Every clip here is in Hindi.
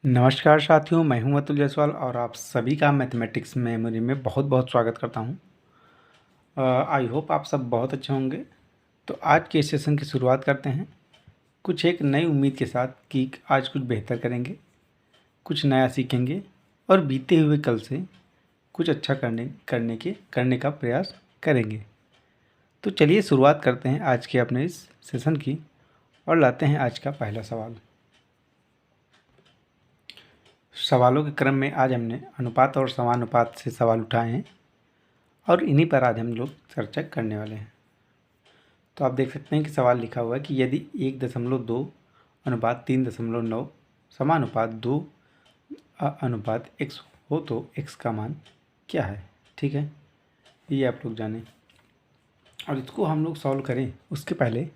नमस्कार साथियों, मैं हूं अतुल जायसवाल और आप सभी का मैथमेटिक्स मेमोरी में बहुत बहुत स्वागत करता हूं। आई होप आप सब बहुत अच्छे होंगे। तो आज के सेशन की शुरुआत करते हैं कुछ एक नई उम्मीद के साथ कि आज कुछ बेहतर करेंगे, कुछ नया सीखेंगे और बीते हुए कल से कुछ अच्छा करने का प्रयास करेंगे। तो चलिए शुरुआत करते हैं आज के अपने इस सेशन की और लाते हैं आज का पहला सवाल। सवालों के क्रम में आज हमने अनुपात और समानुपात से सवाल उठाए हैं और इन्हीं पर आज हम लोग चर्चा करने वाले हैं। तो आप देख सकते हैं कि सवाल लिखा हुआ है कि यदि 1.2 अनुपात 3.9 समानुपात 2 अनुपात x हो तो x का मान क्या है। ठीक है, ये आप लोग जानें और इसको हम लोग सॉल्व करें उसके पहले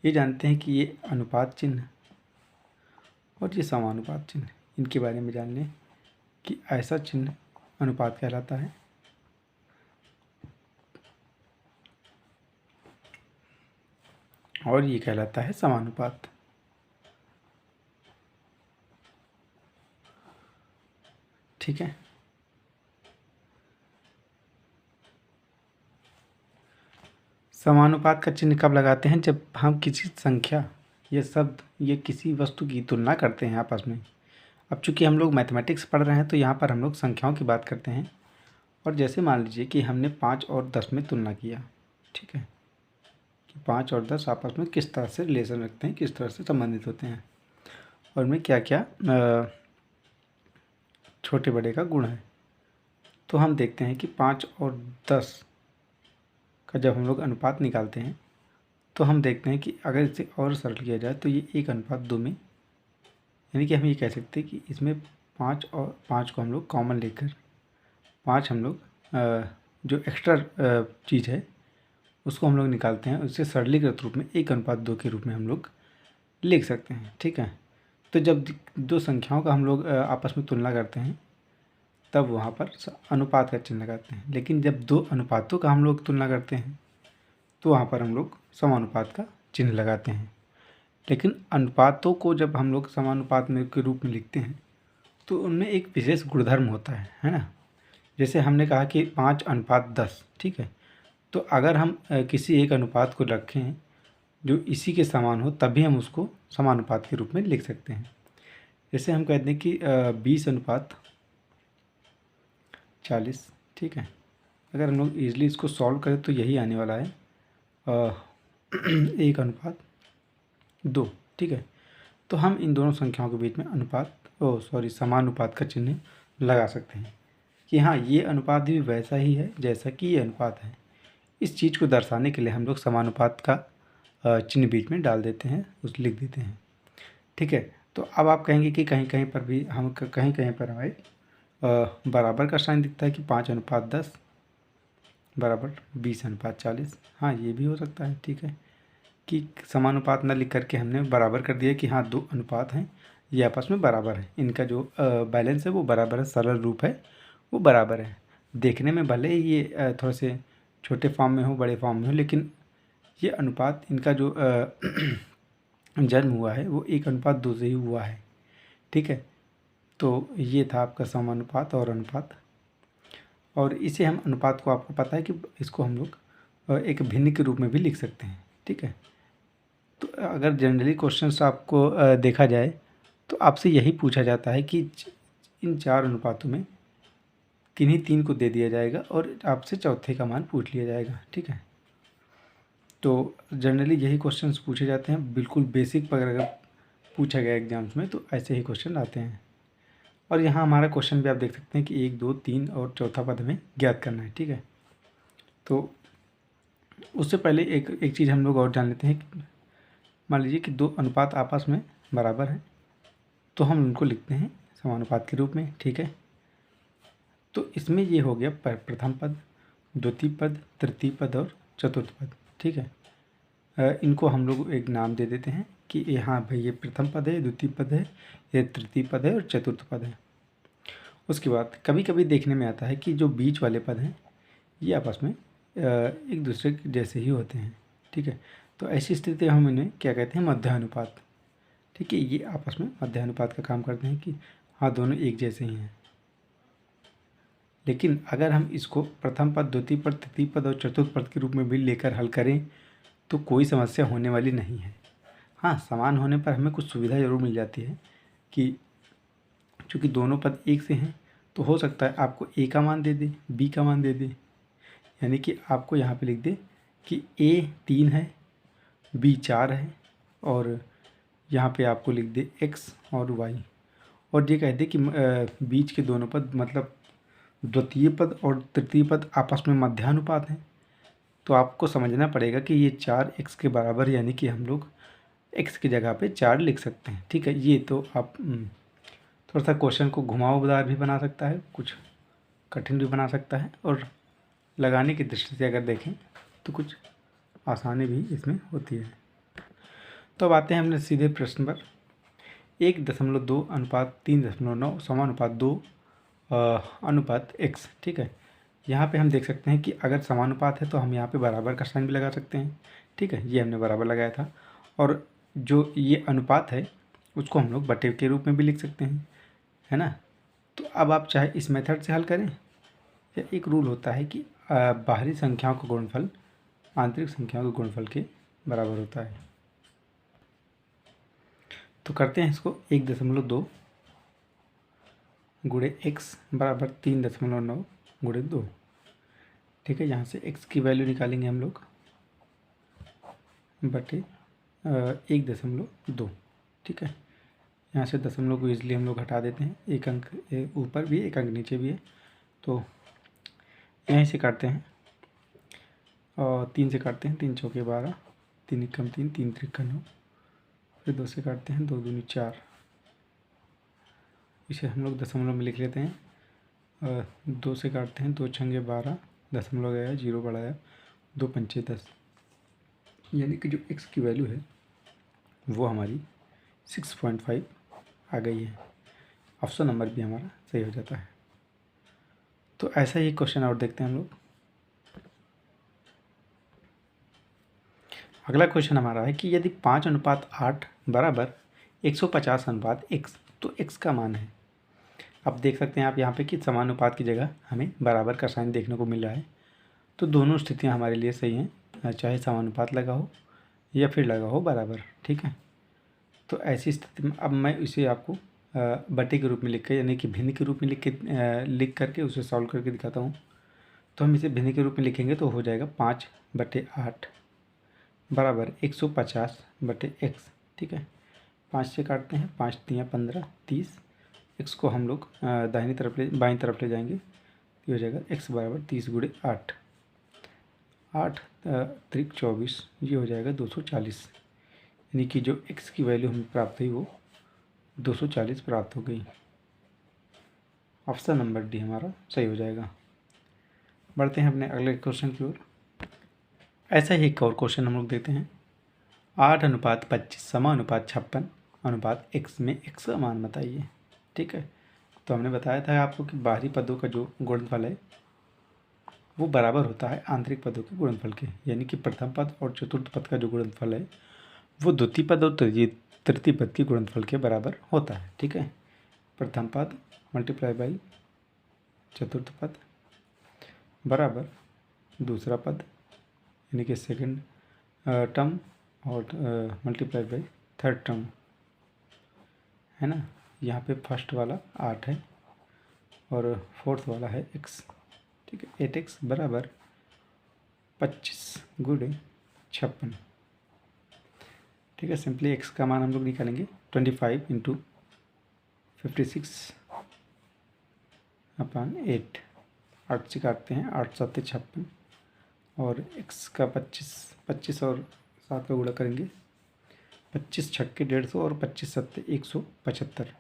ये जानते हैं कि ये अनुपात चिन्ह और ये समानुपात चिन्ह, इनके बारे में जान लें कि ऐसा चिन्ह अनुपात कहलाता है और ये कहलाता है समानुपात। ठीक है, समानुपात का चिन्ह कब लगाते हैं? जब हम किसी संख्या या शब्द या किसी वस्तु की तुलना करते हैं आपस में। अब चूंकि हम लोग मैथमेटिक्स पढ़ रहे हैं तो यहाँ पर हम लोग संख्याओं की बात करते हैं। और जैसे मान लीजिए कि हमने 5 और 10 में तुलना किया। ठीक है, कि 5 और 10 आपस में किस तरह से रिलेशन रखते हैं, किस तरह से संबंधित होते हैं और उनमें क्या क्या छोटे बड़े का गुण है। तो हम देखते हैं कि 5 और 10 का जब हम लोग अनुपात निकालते हैं तो हम देखते हैं कि अगर इसे और सरल किया जाए तो ये 1:2 में, यानी कि हम ये कह सकते हैं कि इसमें 5 और 5 को हम लोग कॉमन लेकर 5 हम लोग जो एक्स्ट्रा चीज़ है उसको हम लोग निकालते हैं, उससे सरलीकृत रूप में 1:2 के रूप में हम लोग लिख सकते हैं। ठीक है, तो जब दो संख्याओं का हम लोग आपस में तुलना करते हैं तब वहाँ पर अनुपात का चिन्ह लगाते हैं, लेकिन जब दो अनुपातों का हम लोग तुलना करते हैं तो वहाँ पर हम लोग समानुपात का चिन्ह लगाते हैं। लेकिन अनुपातों को जब हम लोग समानुपात में के रूप में लिखते हैं तो उनमें एक विशेष गुणधर्म होता है ना। जैसे हमने कहा कि 5:10। ठीक है, तो अगर हम किसी एक अनुपात को रखें जो इसी के समान हो तभी हम उसको समानुपात के रूप में लिख सकते हैं। जैसे हम कहते हैं कि 20:40। ठीक है, अगर हम लोग ईज़िली इसको सॉल्व करें तो यही आने वाला है 1:2। ठीक है, तो हम इन दोनों संख्याओं के बीच में समानुपात का चिन्ह लगा सकते हैं कि हाँ, ये अनुपात भी वैसा ही है जैसा कि ये अनुपात है। इस चीज़ को दर्शाने के लिए हम लोग समानुपात का चिन्ह बीच में डाल देते हैं, उस लिख देते हैं। ठीक है, तो अब आप कहेंगे कि कहीं कहीं पर भी हम कहीं कहीं पर हमें बराबर का साइन दिखता है कि 5:10 बराबर 20:40। हाँ, ये भी हो सकता है। ठीक है, कि समानुपात न लिख करके हमने बराबर कर दिया कि हाँ, दो अनुपात हैं, ये आपस में बराबर है, इनका जो बैलेंस है वो बराबर है, सरल रूप है वो बराबर है। देखने में भले ही ये थोड़े से छोटे फॉर्म में हो, बड़े फॉर्म में हो, लेकिन ये अनुपात इनका जो जन्म हुआ है वो 1:2 से ही हुआ है। ठीक है, तो ये था आपका समानुपात और अनुपात। और इसे हम अनुपात को, आपको पता है कि इसको हम लोग एक भिन्न के रूप में भी लिख सकते हैं। ठीक है, तो अगर जनरली क्वेश्चंस आपको देखा जाए तो आपसे यही पूछा जाता है कि इन चार अनुपातों में किन्हीं तीन को दे दिया जाएगा और आपसे चौथे का मान पूछ लिया जाएगा। ठीक है, तो जनरली यही क्वेश्चंस पूछे जाते हैं, बिल्कुल बेसिक पर अगर पूछा गया एग्जाम्स में तो ऐसे ही क्वेश्चन आते हैं। और यहाँ हमारा क्वेश्चन भी आप देख सकते हैं कि 1, 2, 3 और चौथा पद हमें ज्ञात करना है। ठीक है, तो उससे पहले एक चीज़ हम लोग और जान लेते हैं। मान लीजिए कि दो अनुपात आपस में बराबर हैं तो हम उनको लिखते हैं समानुपात के रूप में। ठीक है, तो इसमें ये हो गया प्रथम पद, द्वितीय पद, तृतीय पद और चतुर्थ पद। ठीक है, इनको हम लोग एक नाम दे देते हैं कि हाँ भाई, ये प्रथम पद है, द्वितीय पद है, ये तृतीय पद है और चतुर्थ पद है। उसके बाद कभी कभी देखने में आता है कि जो बीच वाले पद हैं ये आपस में एक दूसरे के जैसे ही होते हैं। ठीक है, तो ऐसी स्थिति हम इन्हें क्या कहते हैं? मध्यानुपात। ठीक है, ये आपस में मध्यानुपात का काम करते हैं कि हाँ दोनों एक जैसे ही हैं। लेकिन अगर हम इसको प्रथम पद, द्वितीय पद, तृतीय पद और चतुर्थ पद के रूप में भी लेकर हल करें तो कोई समस्या होने वाली नहीं है। हाँ, समान होने पर हमें कुछ सुविधा ज़रूर मिल जाती है कि चूँकि दोनों पद एक से हैं तो हो सकता है आपको ए का मान दे दे, बी का मान दे दे, यानी कि आपको यहाँ पे लिख दे कि ए 3 है, बी 4 है, और यहाँ पे आपको लिख दे एक्स और वाई, और ये कह दे कि बीच के दोनों पद मतलब द्वितीय पद और तृतीय पद आपस में मध्यानुपात हैं। तो आपको समझना पड़ेगा कि ये 4 एक्स के बराबर, यानी कि हम लोग एक्स की जगह पे 4 लिख सकते हैं। ठीक है, ये तो आप थोड़ा सा क्वेश्चन को घुमावदार भी बना सकता है, कुछ कठिन भी बना सकता है, और लगाने की दृष्टि से अगर देखें तो कुछ आसानी भी इसमें होती है। तो अब आते हैं हमने सीधे प्रश्न पर। 1.2 अनुपात 3.9 समानुपात 2 अनुपात x। ठीक है, यहाँ पे हम देख सकते हैं कि अगर समानुपात है तो हम यहाँ पे बराबर का साइन भी लगा सकते हैं। ठीक है, ये हमने बराबर लगाया था, और जो ये अनुपात है उसको हम लोग बटे के रूप में भी लिख सकते हैं, है ना। तो अब आप चाहे इस मेथड से हल करें, या एक रूल होता है कि बाहरी संख्याओं का गुणनफल आंतरिक संख्याओं के गुणनफल के बराबर होता है। तो करते हैं इसको 1.2 गुणे एक्स बराबर 3.9 गुणे 2। ठीक है, यहाँ से x की वैल्यू निकालेंगे हम लोग बटे 1.2। ठीक है, यहाँ से दशमलव को ईजिली हम लोग हटा देते हैं, एक अंक ऊपर भी एक अंक नीचे भी है, तो यहीं से काटते हैं, और 3 से काटते हैं, 3 चौके 12, 3 एकम 3, 3 त्रिक 9, फिर 2 से काटते हैं, 2 दूनी 4, इसे हम लोग दशमलव में लिख लेते हैं। 2 से काटते हैं, 2 छंगे 12, दशमलव गया, 0 बढ़ाया, 2 पंचे 10, यानी कि जो x की वैल्यू है वो हमारी 6.5 आ गई है। ऑप्शन नंबर भी हमारा सही हो जाता है। तो ऐसा ही क्वेश्चन और देखते हैं हम लोग। अगला क्वेश्चन हमारा है कि यदि 5:8 बराबर 150 अनुपात x, तो x का मान है। अब देख सकते हैं आप यहाँ पे कि समानुपात की जगह हमें बराबर का साइन देखने को मिल रहा है, तो दोनों स्थितियाँ हमारे लिए सही हैं, चाहे समानुपात लगा हो या फिर लगा हो बराबर। ठीक है, तो ऐसी स्थिति में अब मैं इसे आपको बटे के रूप में लिख के, यानी कि भिन्न के रूप में लिख करके उसे सॉल्व करके दिखाता हूँ। तो हम इसे भिन्न के रूप में लिखेंगे तो हो जाएगा 5/8 बराबर 150/x। ठीक है, 5 से काटते हैं, 5 तियाँ 15, 30, x को हम लोग दाहिनी तरफ बाईं तरफ ले जाएंगे, ये हो जाएगा x बराबर 30 गुणे 8, 8 त्रिक 24, ये हो जाएगा 240, यानी कि जो x की वैल्यू हमें प्राप्त हुई वो 240 प्राप्त हो गई। ऑप्शन नंबर डी हमारा सही हो जाएगा। बढ़ते हैं अपने अगले क्वेश्चन की ओर। ऐसा ही एक और क्वेश्चन हम लोग देखते हैं। 8:25 समानुपात 56 अनुपात x में x का मान बताइए। ठीक है, तो हमने बताया था आपको कि बाहरी पदों का जो गुणनफल है वो बराबर होता है आंतरिक पदों के गुणनफल के, यानी कि प्रथम पद और चतुर्थ पद का जो गुणनफल है वो द्वितीय पद और तृतीय पद के गुणनफल के बराबर होता है। ठीक है, प्रथम पद मल्टीप्लाई बाई चतुर्थ पद बराबर दूसरा पद, यानी कि सेकंड टर्म, और मल्टीप्लाई बाई थर्ड टर्म, है ना। यहाँ पे फर्स्ट वाला 8 है और फोर्थ वाला है x। ठीक है, 8x बराबर 25 गुणे 56। ठीक है, सिंपली x का मान हम लोग निकालेंगे 25 × 56/8। 8 से काटते हैं, 8 7 56, और x का 25 और 7 का गुणा करेंगे, 25 छक्के 150 और 25 सत्ते 175।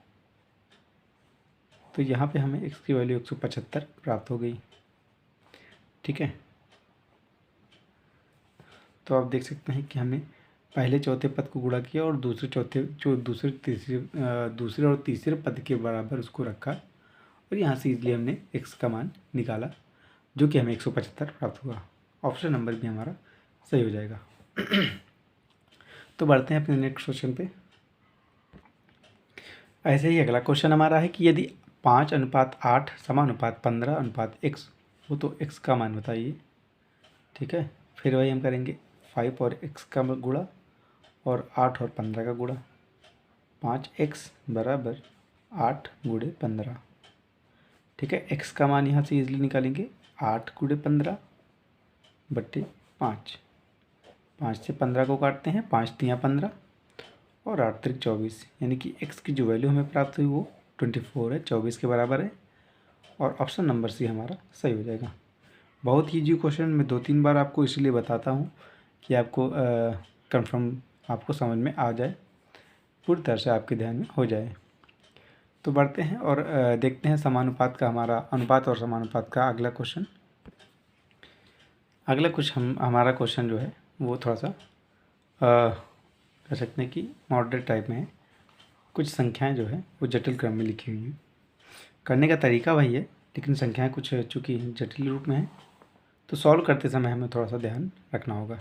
तो यहाँ पे हमें x की वैल्यू 175 प्राप्त हो गई। ठीक है, तो आप देख सकते हैं कि हमने पहले चौथे पद को गुणा किया और दूसरे और तीसरे पद के बराबर उसको रखा, और यहाँ से इसलिए हमने x का मान निकाला जो कि हमें 175 प्राप्त हुआ। ऑप्शन नंबर भी हमारा सही हो जाएगा। तो बढ़ते हैं अपने नेक्स्ट क्वेश्चन पे। ऐसे ही अगला क्वेश्चन हमारा है कि यदि 5:8 समानुपात 15:x हो तो x का मान बताइए। ठीक है, फिर वही हम करेंगे 5 और x का गुणा और 8 और 15 का गुणा। 5x बराबर 8 गुणे 15। ठीक है, x का मान यहाँ से इजीली निकालेंगे 8 गुणे 15 बट्टे 5। 5 से 15 को काटते हैं, 5 तियाँ 15 और 8 त्रिक 24, यानी कि x की जो वैल्यू हमें प्राप्त हुई वो 24 है, 24 के बराबर है। और ऑप्शन नंबर सी हमारा सही हो जाएगा। बहुत ईजी क्वेश्चन, मैं 2-3 बार आपको इसलिए बताता हूँ कि आपको कंफर्म आपको समझ में आ जाए, पूरी तरह से आपके ध्यान में हो जाए। तो बढ़ते हैं और देखते हैं समानुपात का हमारा अनुपात और समानुपात का अगला क्वेश्चन। अगला कुछ हमारा क्वेश्चन जो है वो थोड़ा सा कह सकते हैं कि मॉडरेट टाइप में है। कुछ संख्याएं जो है वो जटिल क्रम में लिखी हुई हैं। करने का तरीका वही है, लेकिन संख्याएं कुछ चूँकि जटिल रूप में है तो सॉल्व करते समय हमें थोड़ा सा ध्यान रखना होगा।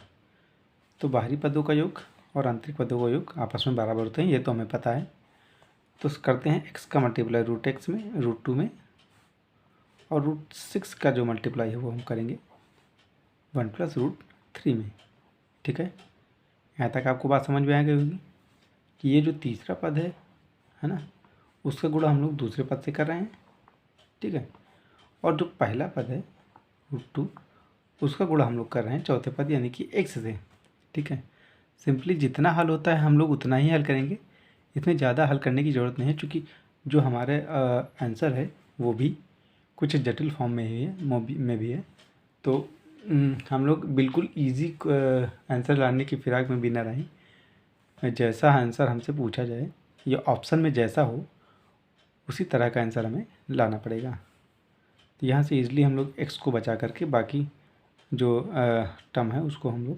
तो बाहरी पदों का योग और आंतरिक पदों का योग आपस में बराबर होते हैं, ये तो हमें पता है। तो करते हैं x का मल्टीप्लाई √x में, √2 में, और √6 का जो मल्टीप्लाई है वो हम करेंगे 1 + √3 में। ठीक है, यहाँ तक आपको बात समझ में आ गई होगी कि ये जो तीसरा पद है ना, उसका गुणा हम लोग दूसरे पद से कर रहे हैं। ठीक है, और जो पहला पद है √2 उसका गुणा हम लोग कर रहे हैं चौथे पद यानी कि x से। ठीक है, सिंपली जितना हल होता है हम लोग उतना ही हल करेंगे, इसमें ज़्यादा हल करने की ज़रूरत नहीं है, क्योंकि जो हमारे आंसर है वो भी कुछ जटिल फॉर्म में ही है, में भी है। तो हम लोग बिल्कुल इजी आंसर लाने की फिराक में भी ना रहें। जैसा आंसर हमसे पूछा जाए या ऑप्शन में जैसा हो उसी तरह का आंसर हमें लाना पड़ेगा। तो यहाँ से इजीली हम लोग x को बचा करके बाकी जो टर्म है उसको हम लोग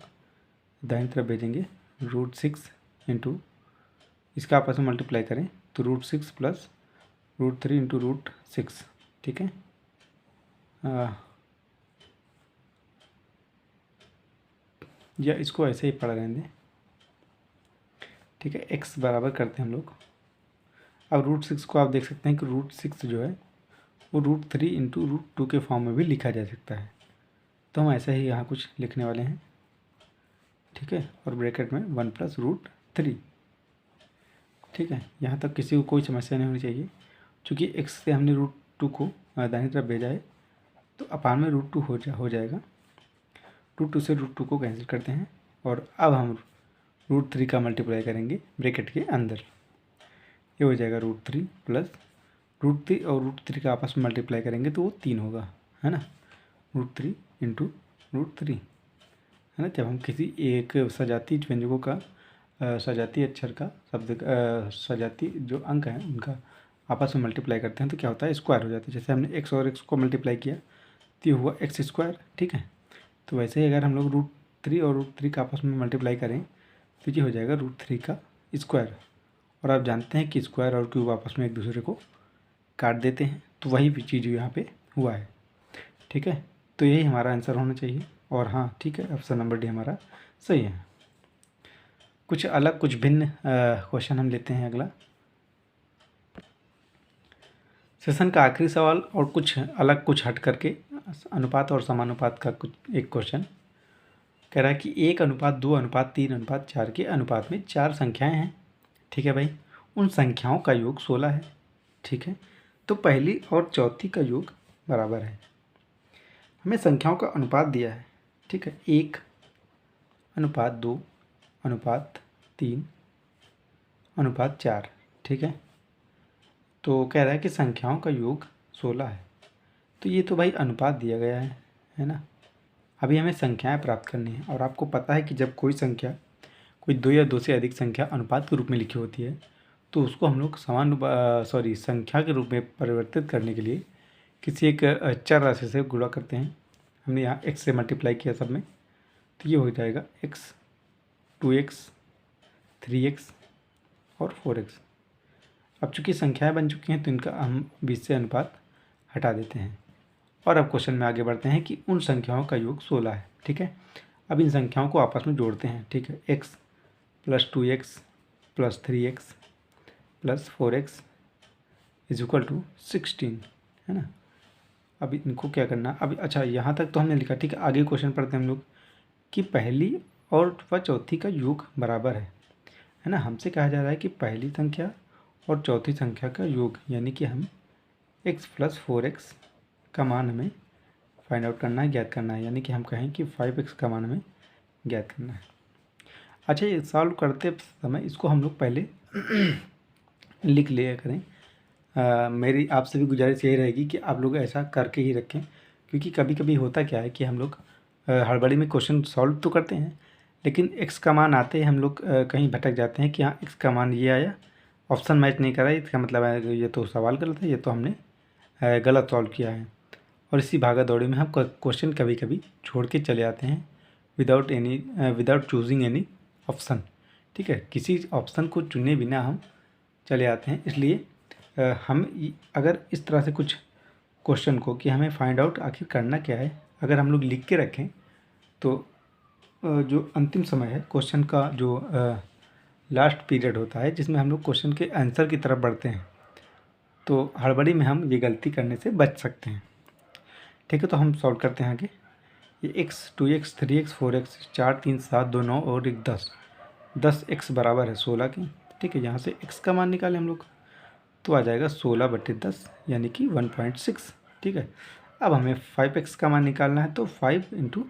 दाहिनी तरफ भेजेंगे। √6 इंटू इसका आपस में मल्टीप्लाई करें तो √6 + √3 इंटू √6। ठीक है, या इसको ऐसे ही पढ़ा रहने दें। ठीक है, x बराबर करते हैं हम लोग। अब √6 को आप देख सकते हैं कि √6 जो है वो √3 इंटू √2 के फॉर्म में भी लिखा जा सकता है। तो हम ऐसे ही यहाँ कुछ लिखने वाले हैं। ठीक है, और ब्रैकेट में 1 + √3। ठीक है, यहाँ तक किसी को कोई समस्या नहीं होनी चाहिए। चूँकि x से हमने √2 को दाहिनी तरफ भेजा है तो अपान में √2 हो जाएगा। √2 से √2 को कैंसिल करते हैं और अब हम √3 का मल्टीप्लाई करेंगे ब्रैकेट के अंदर। ये हो जाएगा √3 + √3 और √3 का आपस में मल्टीप्लाई करेंगे तो वो 3 होगा, है ना। √3 इंटू √3, है ना। जब हम किसी एक सजातीय व्यंजकों का सजातीय अक्षर का शब्द सजातीय जो अंक हैं उनका आपस में मल्टीप्लाई करते हैं तो क्या होता है, स्क्वायर हो जाता है। जैसे हमने x और x को मल्टीप्लाई किया तो ये हुआ x²। ठीक है, तो वैसे ही अगर हम लोग √3 और √3 का आपस में मल्टीप्लाई करें तो ये हो जाएगा √3 का स्क्वायर। और आप जानते हैं कि स्क्वायर और क्यूब आपस में एक दूसरे को काट देते हैं, तो वही चीज़ यहाँ पे हुआ है। ठीक है, तो यही हमारा आंसर होना चाहिए। और हाँ ठीक है, ऑप्शन नंबर डी हमारा सही है। कुछ अलग कुछ भिन्न क्वेश्चन हम लेते हैं अगला। सेशन का आखिरी सवाल और कुछ अलग कुछ हट करके अनुपात और समानुपात का कुछ एक क्वेश्चन कह रहा है कि 1:2:3:4 के अनुपात में 4 संख्याएं हैं। ठीक है भाई, उन संख्याओं का योग 16 है। ठीक है, तो पहली और चौथी का योग बराबर है। हमें संख्याओं का अनुपात दिया है। ठीक है, 1:2:3:4। ठीक है, तो कह रहा है कि संख्याओं का योग 16 है। तो ये तो भाई अनुपात दिया गया है ना। अभी हमें संख्याएं प्राप्त करनी है और आपको पता है कि जब कोई संख्या, कोई 2 या 2 से अधिक संख्या अनुपात के रूप में लिखी होती है तो उसको हम लोग संख्या के रूप में परिवर्तित करने के लिए किसी एक चर राशि से गुणा करते हैं। हमने यहाँ x से मल्टीप्लाई किया सब में, तो ये हो जाएगा x, 2x, 3x और 4x। अब चूंकि संख्याएं बन चुकी हैं तो इनका हम बीच से अनुपात हटा देते हैं। और अब क्वेश्चन में आगे बढ़ते हैं कि उन संख्याओं का योग 16 है। ठीक है, अब इन संख्याओं को आपस में जोड़ते हैं। ठीक है, x + 2x + 3x + 4x is equal to 16, है ना। अब इनको क्या करना, अभी अच्छा यहाँ तक तो हमने लिखा, ठीक है। आगे क्वेश्चन पढ़ते हैं हम लोग कि पहली और व चौथी का योग बराबर है ना। हमसे कहा जा रहा है कि पहली संख्या और चौथी संख्या का योग, यानी कि हम x + 4x का मान हमें फाइंड आउट करना है, ज्ञात करना है। यानी कि हम कहें कि 5x का मान हमें ज्ञात करना है। अच्छा, ये सॉल्व करते समय इसको हम लोग पहले लिख लिया करें। मेरी आपसे भी गुजारिश यही रहेगी कि आप लोग ऐसा करके ही रखें, क्योंकि कभी कभी होता क्या है कि हम लोग हड़बड़ी में क्वेश्चन सॉल्व तो करते हैं, लेकिन x का मान आते ही हम लोग कहीं भटक जाते हैं कि हाँ x का मान ये आया, ऑप्शन मैच नहीं करा, इसका मतलब है ये तो सवाल गलत है, ये तो हमने गलत सॉल्व किया है। और इसी भागा दौड़ी में हम क्वेश्चन कभी कभी छोड़ के चले आते हैं विदाउट चूजिंग एनी ऑप्शन, ठीक है। किसी ऑप्शन को चुने बिना हम चले आते हैं। इसलिए हम अगर इस तरह से कुछ क्वेश्चन को कि हमें फाइंड आउट आखिर करना क्या है, अगर हम लोग लिख के रखें तो जो अंतिम समय है क्वेश्चन का, जो लास्ट पीरियड होता है जिसमें हम लोग क्वेश्चन के आंसर की तरफ बढ़ते हैं, तो हड़बड़ी में हम ये गलती करने से बच सकते हैं, ठीक है। तो हम सॉल्व करते हैं आगे। ये x 2x 3x 4x 4 3 7 2 9 और 1 10 x बराबर है 16 की, ठीक है। यहाँ से x का मान निकालें हम लोग तो आ जाएगा 16/10 यानी कि 1.6, ठीक है। अब हमें 5x का मान निकालना है, तो 5 ×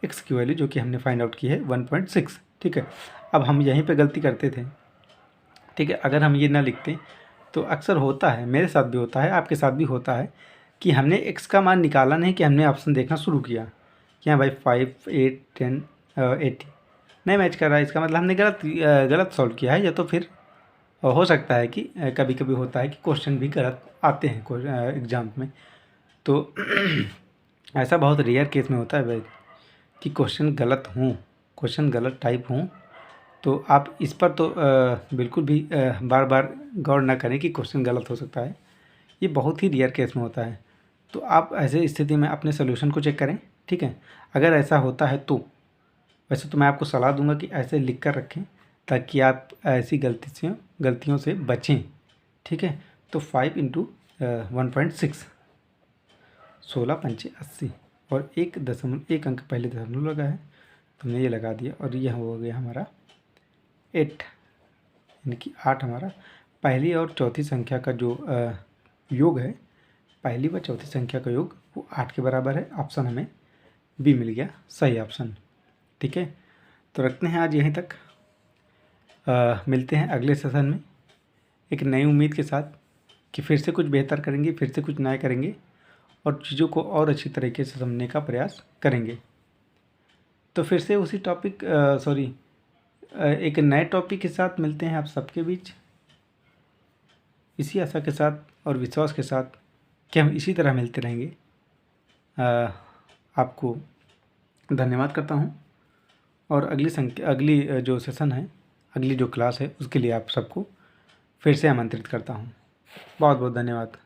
x की वैल्यू जो कि हमने फाइंड आउट की है 1.6, ठीक है। अब हम यहीं पे गलती करते थे, ठीक है। अगर हम ये ना लिखते तो अक्सर होता है, मेरे साथ भी होता है, आपके साथ भी होता है कि हमने x का मान निकाला नहीं कि हमने ऑप्शन देखना शुरू किया कि हाँ भाई 5 8 10 80 नहीं मैच कर रहा है, इसका मतलब हमने गलत सॉल्व किया है। या तो फिर हो सकता है कि कभी कभी होता है कि क्वेश्चन भी गलत आते हैं एग्ज़ाम में, तो ऐसा बहुत रेयर केस में होता है भाई कि क्वेश्चन गलत टाइप हों, तो आप इस पर तो बिल्कुल भी बार बार गौर ना करें कि क्वेश्चन गलत हो सकता है। ये बहुत ही रेयर केस में होता है, तो आप ऐसे स्थिति में अपने सोल्यूशन को चेक करें, ठीक है। अगर ऐसा होता है तो वैसे तो मैं आपको सलाह दूंगा कि ऐसे लिख कर रखें ताकि आप ऐसी गलतियों से बचें, ठीक है। तो 5 × 1.6 16 पंचे 80 और 1 अंक पहले दशमलव लगा है, तो हमने ये लगा दिया और यह हो गया हमारा 8, यानी कि 8 हमारा पहली और चौथी संख्या का जो योग है, पहली व चौथी संख्या का योग वो 8 के बराबर है। ऑप्शन हमें बी मिल गया, सही ऑप्शन, ठीक है। तो रखते हैं आज यहीं तक, मिलते हैं अगले सेशन में एक नई उम्मीद के साथ कि फिर से कुछ बेहतर करेंगे, फिर से कुछ नया करेंगे और चीज़ों को और अच्छी तरीके से समझने का प्रयास करेंगे। तो फिर से उसी टॉपिक एक नए टॉपिक के साथ मिलते हैं आप सबके बीच, इसी आशा के साथ और विश्वास के साथ कि हम इसी तरह मिलते रहेंगे। आपको धन्यवाद करता हूँ और अगली जो सेशन है, अगली जो क्लास है उसके लिए आप सबको फिर से आमंत्रित करता हूँ। बहुत बहुत धन्यवाद।